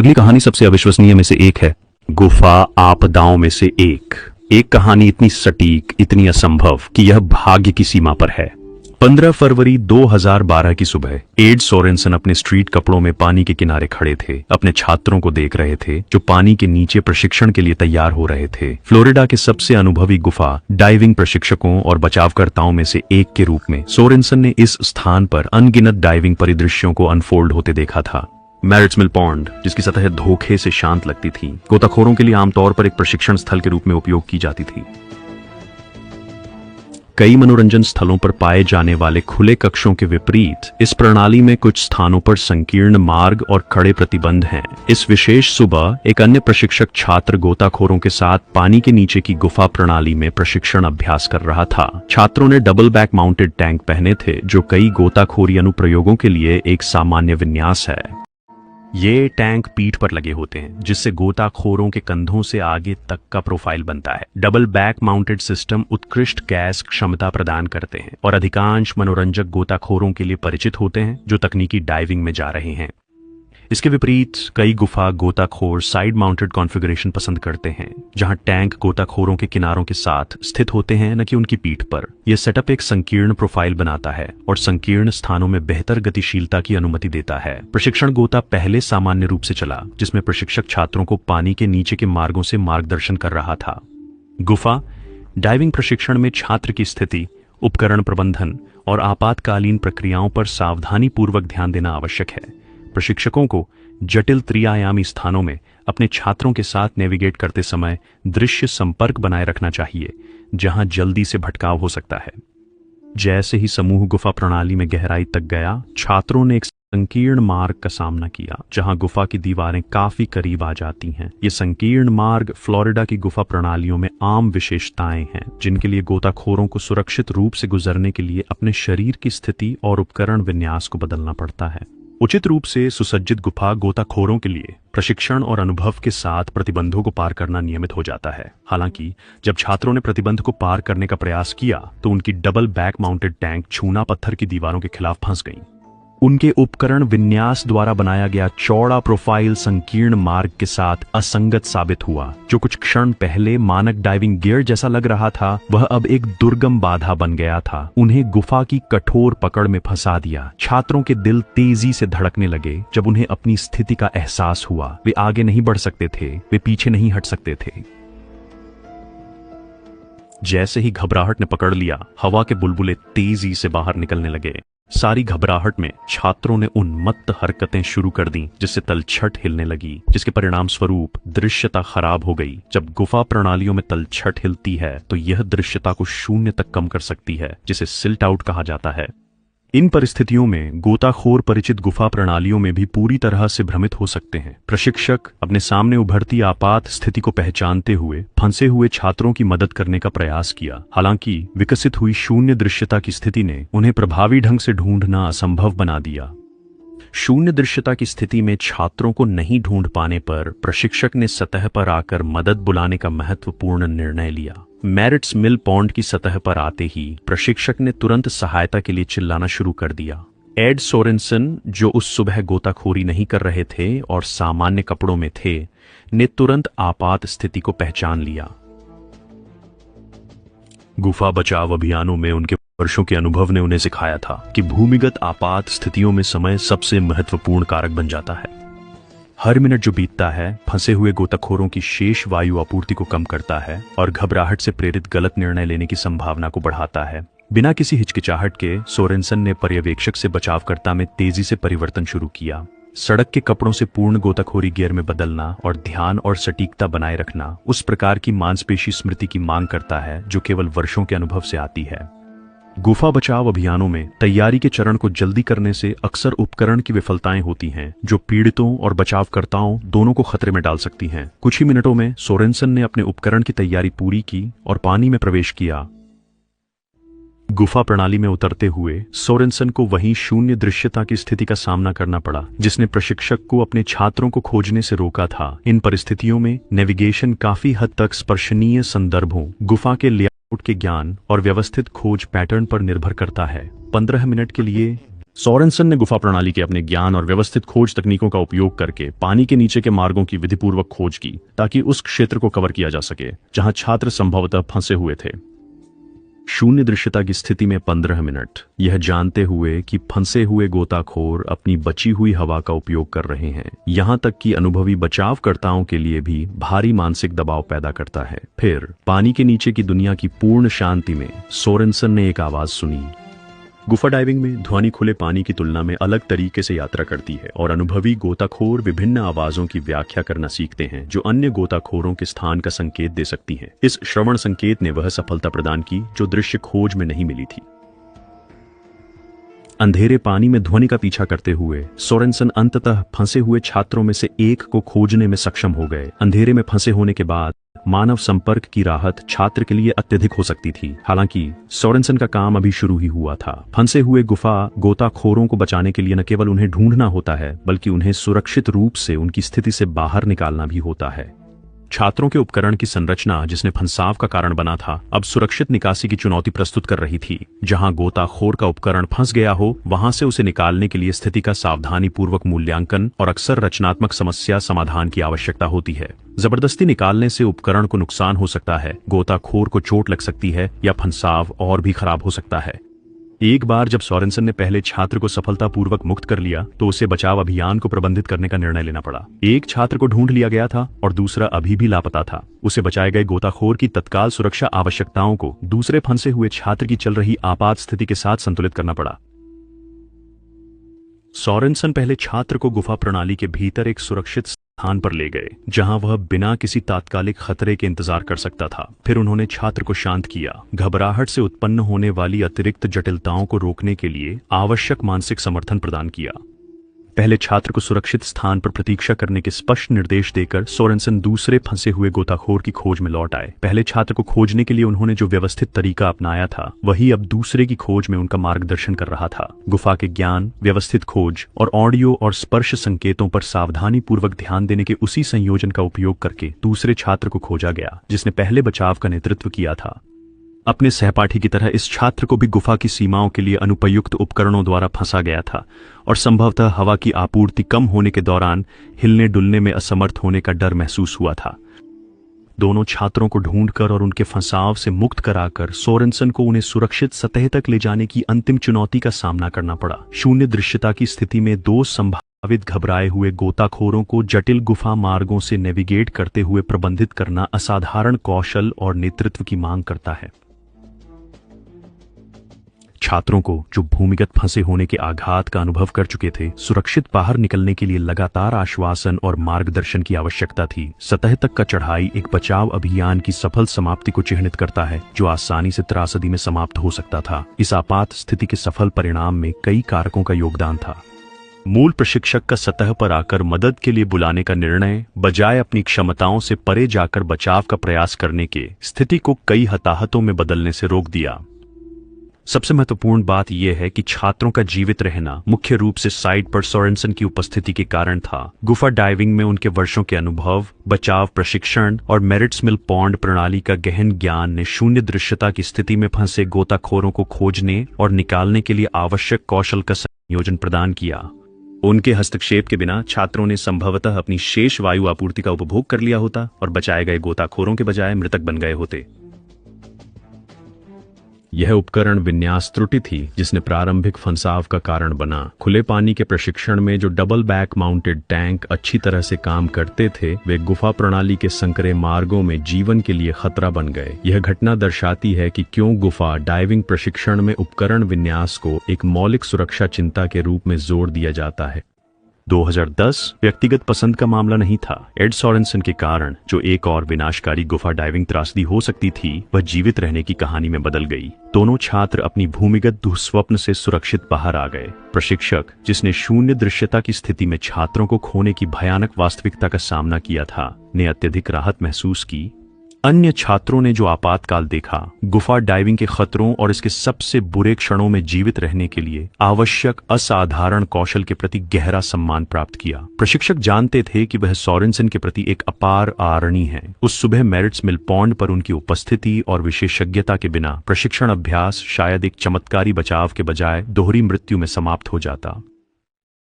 अगली कहानी सबसे अविश्वसनीय में से एक है। गुफा आपदाओं में से एक कहानी इतनी सटीक, इतनी असंभव कि यह भाग्य की सीमा पर है। 15 फरवरी 2012 की सुबह एड सोरेनसन अपने स्ट्रीट कपड़ों में पानी के किनारे खड़े थे। अपने छात्रों को देख रहे थे जो पानी के नीचे प्रशिक्षण के लिए तैयार हो रहे थे। फ्लोरिडा के सबसे अनुभवी गुफा डाइविंग प्रशिक्षकों और बचावकर्ताओं में से एक के रूप में सोरेनसन ने इस स्थान पर अनगिनत डाइविंग परिदृश्यों को अनफोल्ड होते देखा था। मैरिट्स मिल पॉन्ड, जिसकी सतह धोखे से शांत लगती थी, गोताखोरों के लिए आमतौर पर एक प्रशिक्षण स्थल के रूप में उपयोग की जाती थी। कई मनोरंजन स्थलों पर पाए जाने वाले खुले कक्षों के विपरीत इस प्रणाली में कुछ स्थानों पर संकीर्ण मार्ग और कड़े प्रतिबंध हैं। इस विशेष सुबह एक अन्य प्रशिक्षक छात्र गोताखोरों के साथ पानी के नीचे की गुफा प्रणाली में प्रशिक्षण अभ्यास कर रहा था। छात्रों ने डबल बैक माउंटेड टैंक पहने थे, जो कई गोताखोरी अनुप्रयोगों के लिए एक सामान्य विन्यास है। ये टैंक पीठ पर लगे होते हैं, जिससे गोताखोरों के कंधों से आगे तक का प्रोफाइल बनता है। डबल बैक माउंटेड सिस्टम उत्कृष्ट गैस क्षमता प्रदान करते हैं और अधिकांश मनोरंजक गोताखोरों के लिए परिचित होते हैं जो तकनीकी डाइविंग में जा रहे हैं। इसके विपरीत कई गुफा गोताखोर साइड माउंटेड कॉन्फ़िगरेशन पसंद करते हैं, जहां टैंक गोताखोरों के किनारों के साथ स्थित होते हैं, न कि उनकी पीठ पर। यह सेटअप एक संकीर्ण प्रोफाइल बनाता है और संकीर्ण स्थानों में बेहतर गतिशीलता की अनुमति देता है। प्रशिक्षण गोता पहले सामान्य रूप से चला, जिसमें प्रशिक्षक छात्रों को पानी के नीचे के मार्गों से मार्गदर्शन कर रहा था। गुफा डाइविंग प्रशिक्षण में छात्र की स्थिति, उपकरण प्रबंधन और आपातकालीन प्रक्रियाओं पर सावधानी पूर्वक ध्यान देना आवश्यक है। प्रशिक्षकों को जटिल त्रिआयामी स्थानों में अपने छात्रों के साथ नेविगेट करते समय दृश्य संपर्क बनाए रखना चाहिए, जहां जल्दी से भटकाव हो सकता है। जैसे ही समूह गुफा प्रणाली में गहराई तक गया, छात्रों ने एक संकीर्ण मार्ग का सामना किया, जहां गुफा की दीवारें काफी करीब आ जाती हैं। ये संकीर्ण मार्ग फ्लोरिडा की गुफा प्रणालियों में आम विशेषताएं हैं, जिनके लिए गोताखोरों को सुरक्षित रूप से गुजरने के लिए अपने शरीर की स्थिति और उपकरण विन्यास को बदलना पड़ता है। उचित रूप से सुसज्जित गुफा गोताखोरों के लिए प्रशिक्षण और अनुभव के साथ प्रतिबंधों को पार करना नियमित हो जाता है। हालांकि जब छात्रों ने प्रतिबंध को पार करने का प्रयास किया, तो उनकी डबल बैक माउंटेड टैंक छूना पत्थर की दीवारों के खिलाफ फंस गई। उनके उपकरण विन्यास द्वारा बनाया गया चौड़ा प्रोफाइल संकीर्ण मार्ग के साथ असंगत साबित हुआ। जो कुछ क्षण पहले मानक डाइविंग गियर जैसा लग रहा था, वह अब एक दुर्गम बाधा बन गया था। उन्हें गुफा की कठोर पकड़ में फंसा दिया। छात्रों के दिल तेजी से धड़कने लगे जब उन्हें अपनी स्थिति का एहसास हुआ। वे आगे नहीं बढ़ सकते थे, वे पीछे नहीं हट सकते थे। जैसे ही घबराहट ने पकड़ लिया, हवा के बुलबुले तेजी से बाहर निकलने लगे। सारी घबराहट में छात्रों ने उन्मत्त हरकतें शुरू कर दी, जिससे तलछट हिलने लगी, जिसके परिणाम स्वरूप दृश्यता खराब हो गई। जब गुफा प्रणालियों में तलछट हिलती है, तो यह दृश्यता को शून्य तक कम कर सकती है, जिसे सिल्ट आउट कहा जाता है। इन परिस्थितियों में गोताखोर परिचित गुफा प्रणालियों में भी पूरी तरह से भ्रमित हो सकते हैं। प्रशिक्षक अपने सामने उभरती आपात स्थिति को पहचानते हुए फंसे हुए छात्रों की मदद करने का प्रयास किया। हालांकि विकसित हुई शून्य दृश्यता की स्थिति ने उन्हें प्रभावी ढंग से ढूंढना असंभव बना दिया। शून्य दृश्यता की स्थिति में छात्रों को नहीं ढूंढ पाने पर प्रशिक्षक ने सतह पर आकर मदद बुलाने का महत्वपूर्ण निर्णय लिया। मैरिट्स मिल पॉन्ड की सतह पर आते ही प्रशिक्षक ने तुरंत सहायता के लिए चिल्लाना शुरू कर दिया। एड सोरेनसन, जो उस सुबह गोताखोरी नहीं कर रहे थे और सामान्य कपड़ों में थे, ने तुरंत आपात स्थिति को पहचान लिया। गुफा बचाव अभियानों में उनके वर्षों के अनुभव ने उन्हें सिखाया था कि भूमिगत आपात स्थितियों में समय सबसे महत्वपूर्ण कारक बन जाता है। हर मिनट जो बीतता है, फंसे हुए गोताखोरों की शेष वायु आपूर्ति को कम करता है और घबराहट से प्रेरित गलत निर्णय लेने की संभावना को बढ़ाता है। बिना किसी हिचकिचाहट के सोरेनसन ने पर्यवेक्षक से बचावकर्ता में तेजी से परिवर्तन शुरू किया। सड़क के कपड़ों से पूर्ण गोताखोरी गियर में बदलना और ध्यान और सटीकता बनाए रखना उस प्रकार की मांसपेशी स्मृति की मांग करता है जो केवल वर्षों के अनुभव से आती है। गुफा बचाव अभियानों में तैयारी के चरण को जल्दी करने से अक्सर उपकरण की विफलताएं होती हैं, जो पीड़ितों और बचावकर्ताओं दोनों को खतरे में डाल सकती हैं। कुछ ही मिनटों में सोरेनसन ने अपने उपकरण की तैयारी पूरी की और पानी में प्रवेश किया। गुफा प्रणाली में उतरते हुए सोरेनसन को वहीं शून्य दृश्यता की स्थिति का सामना करना पड़ा, जिसने प्रशिक्षक को अपने छात्रों को खोजने से रोका था। इन परिस्थितियों में नेविगेशन काफी हद तक स्पर्शनीय संदर्भों, गुफा के लेआउट के ज्ञान और व्यवस्थित खोज पैटर्न पर निर्भर करता है। 15 मिनट के लिए सोरेनसन ने गुफा प्रणाली के अपने ज्ञान और व्यवस्थित खोज तकनीकों का उपयोग करके पानी के नीचे के मार्गों की विधिपूर्वक खोज की ताकि उस क्षेत्र को कवर किया जा सके जहां छात्र संभवतः फंसे हुए थे। शून्य दृश्यता की स्थिति में 15 मिनट, यह जानते हुए कि फंसे हुए गोताखोर अपनी बची हुई हवा का उपयोग कर रहे हैं, यहां तक कि अनुभवी बचावकर्ताओं के लिए भी भारी मानसिक दबाव पैदा करता है। फिर पानी के नीचे की दुनिया की पूर्ण शांति में सोरेनसन ने एक आवाज सुनी। गुफा डाइविंग में ध्वनि खुले पानी की तुलना में अलग तरीके से यात्रा करती है और अनुभवी गोताखोर विभिन्न आवाजों की व्याख्या करना सीखते हैं जो अन्य गोताखोरों के स्थान का संकेत दे सकती हैं। इस श्रवण संकेत ने वह सफलता प्रदान की जो दृश्य खोज में नहीं मिली थी। अंधेरे पानी में ध्वनि का पीछा करते हुए सोरेनसन अंततः फंसे हुए छात्रों में से एक को खोजने में सक्षम हो गए। अंधेरे में फंसे होने के बाद मानव संपर्क की राहत छात्र के लिए अत्यधिक हो सकती थी। हालांकि सोरेनसन का काम अभी शुरू ही हुआ था। फंसे हुए गुफा गोताखोरों को बचाने के लिए न केवल उन्हें ढूंढना होता है बल्कि उन्हें सुरक्षित रूप से उनकी स्थिति से बाहर निकालना भी होता है। छात्रों के उपकरण की संरचना जिसने फंसाव का कारण बना था अब सुरक्षित निकासी की चुनौती प्रस्तुत कर रही थी। जहां गोताखोर का उपकरण फंस गया हो वहां से उसे निकालने के लिए स्थिति का सावधानीपूर्वक मूल्यांकन और अक्सर रचनात्मक समस्या समाधान की आवश्यकता होती है। जबरदस्ती निकालने से उपकरण को नुकसान हो सकता है, गोताखोर को चोट लग सकती है या फंसाव और भी खराब हो सकता है। एक बार जब सोरेनसन ने पहले छात्र को सफलतापूर्वक मुक्त कर लिया तो उसे बचाव अभियान को प्रबंधित करने का निर्णय लेना पड़ा। एक छात्र को ढूंढ लिया गया था और दूसरा अभी भी लापता था। उसे बचाए गए गोताखोर की तत्काल सुरक्षा आवश्यकताओं को दूसरे फंसे हुए छात्र की चल रही आपात स्थिति के साथ संतुलित करना पड़ा। सोरेनसन पहले छात्र को गुफा प्रणाली के भीतर एक सुरक्षित स्थान पर ले गए जहां वह बिना किसी तात्कालिक खतरे के इंतजार कर सकता था। फिर उन्होंने छात्र को शांत किया, घबराहट से उत्पन्न होने वाली अतिरिक्त जटिलताओं को रोकने के लिए आवश्यक मानसिक समर्थन प्रदान किया। पहले छात्र को सुरक्षित स्थान पर प्रतीक्षा करने के स्पष्ट निर्देश देकर सोरेनसन दूसरे फंसे हुए गोताखोर की खोज में लौट आए। पहले छात्र को खोजने के लिए उन्होंने जो व्यवस्थित तरीका अपनाया था वही अब दूसरे की खोज में उनका मार्गदर्शन कर रहा था। गुफा के ज्ञान, व्यवस्थित खोज और ऑडियो और स्पर्श संकेतों पर सावधानी पूर्वक ध्यान देने के उसी संयोजन का उपयोग करके दूसरे छात्र को खोजा गया जिसने पहले बचाव का नेतृत्व किया था। अपने सहपाठी की तरह इस छात्र को भी गुफा की सीमाओं के लिए अनुपयुक्त उपकरणों द्वारा फंसा गया था और संभवतः हवा की आपूर्ति कम होने के दौरान हिलने डुलने में असमर्थ होने का डर महसूस हुआ था। दोनों छात्रों को ढूंढकर और उनके फंसाव से मुक्त कराकर सोरेनसन को उन्हें सुरक्षित सतह तक ले जाने की अंतिम चुनौती का सामना करना पड़ा। शून्य दृश्यता की स्थिति में दो संभावित घबराए हुए गोताखोरों को जटिल गुफा मार्गों से नेविगेट करते हुए प्रबंधित करना असाधारण कौशल और नेतृत्व की मांग करता है। छात्रों को जो भूमिगत फंसे होने के आघात का अनुभव कर चुके थे, सुरक्षित बाहर निकलने के लिए लगातार आश्वासन और मार्गदर्शन की आवश्यकता थी। सतह तक का चढ़ाई एक बचाव अभियान की सफल समाप्ति को चिह्नित करता है जो आसानी से त्रासदी में समाप्त हो सकता था। इस आपात स्थिति के सफल परिणाम में कई कारकों का योगदान था। मूल प्रशिक्षक का सतह पर आकर मदद के लिए बुलाने का निर्णय, बजाय अपनी क्षमताओं से परे जाकर बचाव का प्रयास करने के, स्थिति को कई हताहतों में बदलने से रोक दिया। सबसे महत्वपूर्ण बात यह है कि छात्रों का जीवित रहना मुख्य रूप से साइट पर सोरेनसन की उपस्थिति के कारण था। गुफा डाइविंग में उनके वर्षों के अनुभव, बचाव प्रशिक्षण और मेरिट्स मिल पॉन्ड प्रणाली का गहन ज्ञान ने शून्य दृश्यता की स्थिति में फंसे गोताखोरों को खोजने और निकालने के लिए आवश्यक कौशल का संयोजन प्रदान किया। उनके हस्तक्षेप के बिना छात्रों ने संभवतः अपनी शेष वायु आपूर्ति का उपभोग कर लिया होता और बचाए गए गोताखोरों के बजाय मृतक बन गए होते। यह उपकरण विन्यास त्रुटि थी जिसने प्रारंभिक फंसाव का कारण बना। खुले पानी के प्रशिक्षण में जो डबल बैक माउंटेड टैंक अच्छी तरह से काम करते थे, वे गुफा प्रणाली के संकरे मार्गों में जीवन के लिए खतरा बन गए। यह घटना दर्शाती है कि क्यों गुफा डाइविंग प्रशिक्षण में उपकरण विन्यास को एक मौलिक सुरक्षा चिंता के रूप में जोर दिया जाता है। 2010 व्यक्तिगत पसंद का मामला नहीं था। एड सोरेनसन के कारण जो एक और विनाशकारी गुफा डाइविंग त्रासदी हो सकती थी, वह जीवित रहने की कहानी में बदल गई। दोनों छात्र अपनी भूमिगत दुःस्वप्न से सुरक्षित बाहर आ गए। प्रशिक्षक, जिसने शून्य दृश्यता की स्थिति में छात्रों को खोने की भयानक वास्तविकता का सामना किया था, ने अत्यधिक राहत महसूस की। अन्य छात्रों ने जो आपातकाल देखा, गुफा डाइविंग के खतरों और इसके सबसे बुरे क्षणों में जीवित रहने के लिए आवश्यक असाधारण कौशल के प्रति गहरा सम्मान प्राप्त किया। प्रशिक्षक जानते थे कि वह सोरेनसन के प्रति एक अपार आदरणीय है। उस सुबह मेरिट्स मिल पॉन्ड पर उनकी उपस्थिति और विशेषज्ञता के बिना प्रशिक्षण अभ्यास शायद एक चमत्कारी बचाव के बजाय दोहरी मृत्यु में समाप्त हो जाता।